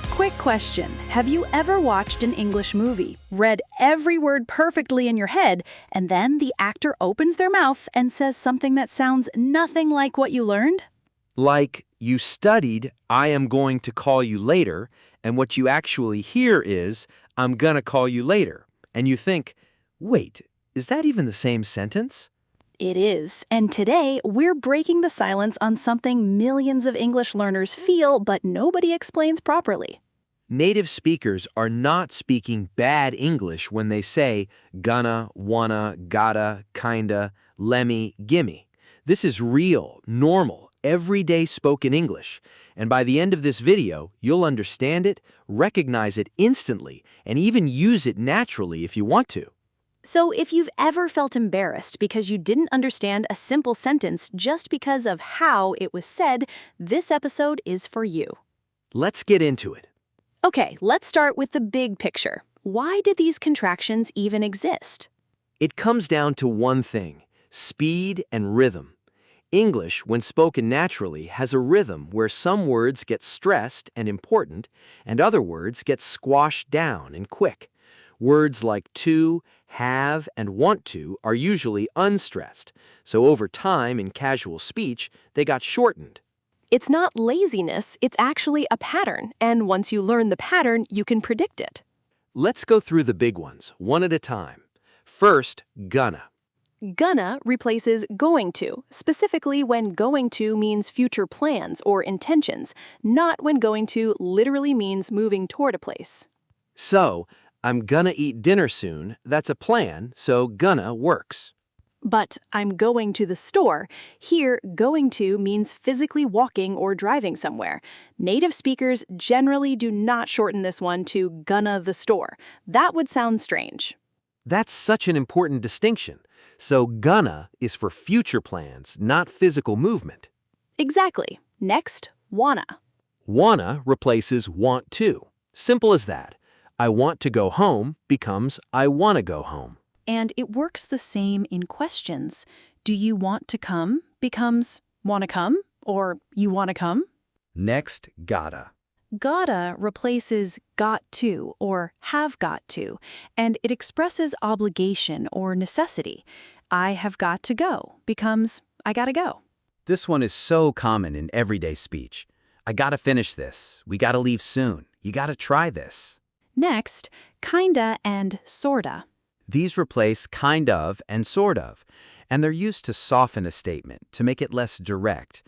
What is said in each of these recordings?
Quick question. Have you ever watched an English movie, read every word perfectly in your head, and then the actor opens their mouth and says something that sounds nothing like what you learned? Like, you studied, I am going to call you later, and what you actually hear is, I'm gonna call you later. And you think, wait, is that even the same sentence? It is, and today we're breaking the silence on something millions of English learners feel but nobody explains properly. Native speakers are not speaking bad English when they say gonna, wanna, gotta, kinda, lemme, gimme. This is real, normal, everyday spoken English. And by the end of this video, you'll understand it, recognize it instantly, and even use it naturally if you want to. So if you've ever felt embarrassed because you didn't understand a simple sentence just because of how it was said, this episode is for you. Let's get into it. Okay, let's start with the big picture. Why did these contractions even exist? It comes down to one thing: speed and rhythm. English, when spoken naturally, has a rhythm where some words get stressed and important, and other words get squashed down and quick. Words like to, have, and want to are usually unstressed, so over time in casual speech, they got shortened. It's not laziness, it's actually a pattern, and once you learn the pattern, you can predict it. Let's go through the big ones, one at a time. First, gonna. Gonna replaces going to, specifically when going to means future plans or intentions, not when going to literally means moving toward a place. So, I'm gonna eat dinner soon, that's a plan, so gonna works. But I'm going to the store. Here, going to means physically walking or driving somewhere. Native speakers generally do not shorten this one to gonna the store. That would sound strange. That's such an important distinction. So gonna is for future plans, not physical movement. Exactly. Next, wanna. Wanna replaces want to. Simple as that. I want to go home becomes I wanna go home. And it works the same in questions. Do you want to come becomes wanna come or you wanna come? Next, gotta. Gotta replaces got to or have got to, and it expresses obligation or necessity. I have got to go becomes I gotta go. This one is so common in everyday speech. I gotta finish this. We gotta leave soon. You gotta try this. Next, kinda and sorta. These replace kind of and sort of, and they're used to soften a statement, to make it less direct.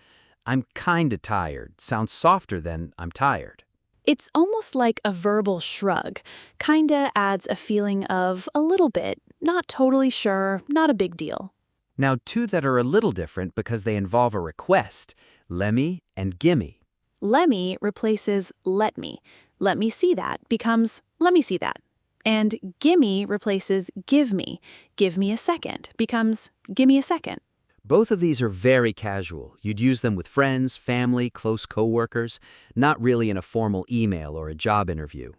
I'm kinda tired sounds softer than I'm tired. It's almost like a verbal shrug. Kinda adds a feeling of a little bit, not totally sure, not a big deal. Now, two that are a little different because they involve a request: lemme and gimme. Lemme replaces let me. Let me see that becomes let me see that. And gimme replaces give me. Give me a second becomes give me a second. Both of these are very casual. You'd use them with friends, family, close coworkers, not really in a formal email or a job interview.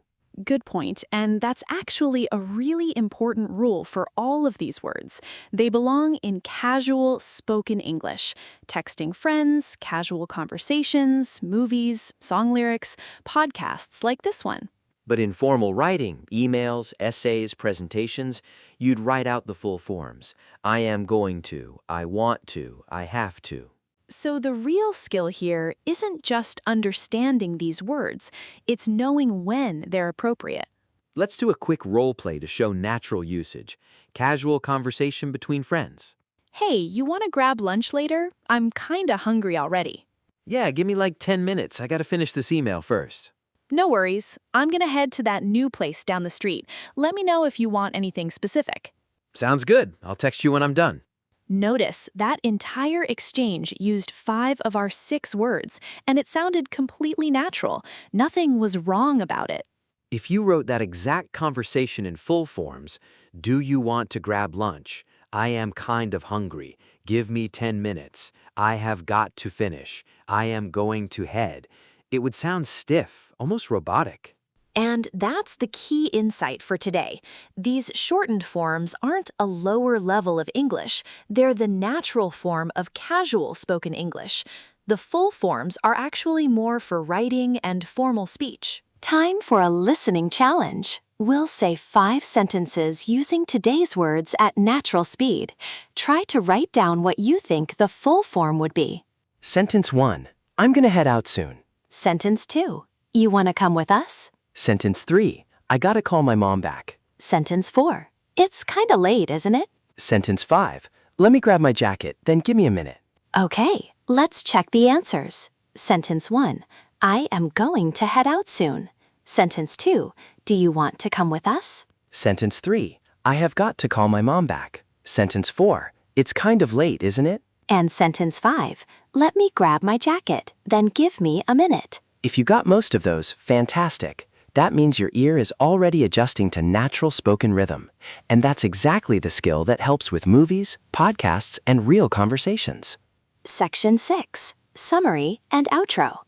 Good point, and that's actually a really important rule for all of these words. They belong in casual spoken English, texting friends, casual conversations, movies, song lyrics, podcasts like this one. But in formal writing, emails, essays, presentations, you'd write out the full forms. I am going to, I want to, I have to. So the real skill here isn't just understanding these words, it's knowing when they're appropriate. Let's do a quick role play to show natural usage. Casual conversation between friends. Hey, you want to grab lunch later? I'm kinda hungry already. Yeah, give me like 10 minutes. I gotta finish this email first. No worries. I'm gonna head to that new place down the street. Let me know if you want anything specific. Sounds good. I'll text you when I'm done. Notice that entire exchange used 5 of our 6 words, and it sounded completely natural. Nothing was wrong about it. If you wrote that exact conversation in full forms, do you want to grab lunch? I am kind of hungry. Give me 10 minutes. I have got to finish. I am going to head. It would sound stiff, almost robotic. And that's the key insight for today. These shortened forms aren't a lower level of English, they're the natural form of casual spoken English. The full forms are actually more for writing and formal speech. Time for a listening challenge. We'll say 5 sentences using today's words at natural speed. Try to write down what you think the full form would be. Sentence 1. I'm gonna head out soon. Sentence 2. You want to come with us? Sentence 3. I gotta call my mom back. Sentence 4. It's kinda late, isn't it? Sentence 5. Let me grab my jacket, then give me a minute. Okay, let's check the answers. Sentence 1. I am going to head out soon. Sentence 2. Do you want to come with us? Sentence 3. I have got to call my mom back. Sentence 4. It's kind of late, isn't it? And sentence 5. Let me grab my jacket, then give me a minute. If you got most of those, fantastic. That means your ear is already adjusting to natural spoken rhythm. And that's exactly the skill that helps with movies, podcasts, and real conversations. Section 6. Summary and outro.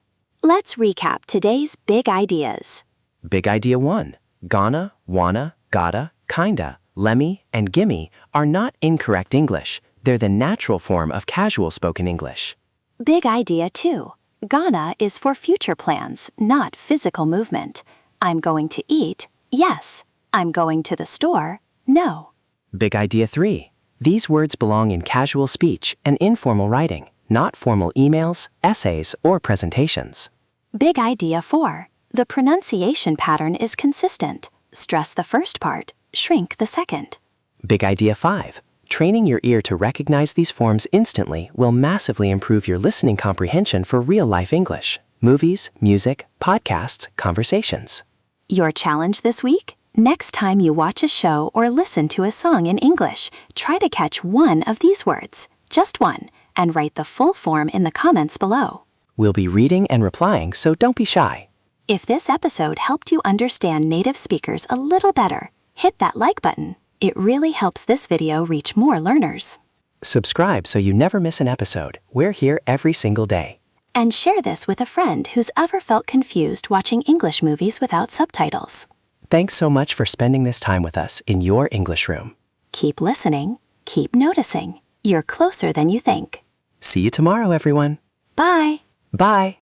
Let's recap today's big ideas. Big idea 1. Gonna, wanna, gotta, kinda, lemme, and gimme are not incorrect English. They're the natural form of casual spoken English. Big idea 2. Gonna is for future plans, not physical movement. I'm going to eat, yes. I'm going to the store, no. Big idea 3. These words belong in casual speech and informal writing, not formal emails, essays, or presentations. Big idea 4. The pronunciation pattern is consistent. Stress the first part, shrink the second. Big idea 5. Training your ear to recognize these forms instantly will massively improve your listening comprehension for real-life English. Movies, music, podcasts, conversations. Your challenge this week? Next time you watch a show or listen to a song in English, try to catch one of these words, just one, and write the full form in the comments below. We'll be reading and replying, so don't be shy. If this episode helped you understand native speakers a little better, hit that like button. It really helps this video reach more learners. Subscribe so you never miss an episode. We're here every single day. And share this with a friend who's ever felt confused watching English movies without subtitles. Thanks so much for spending this time with us in your English room. Keep listening, keep noticing. You're closer than you think. See you tomorrow, everyone. Bye. Bye.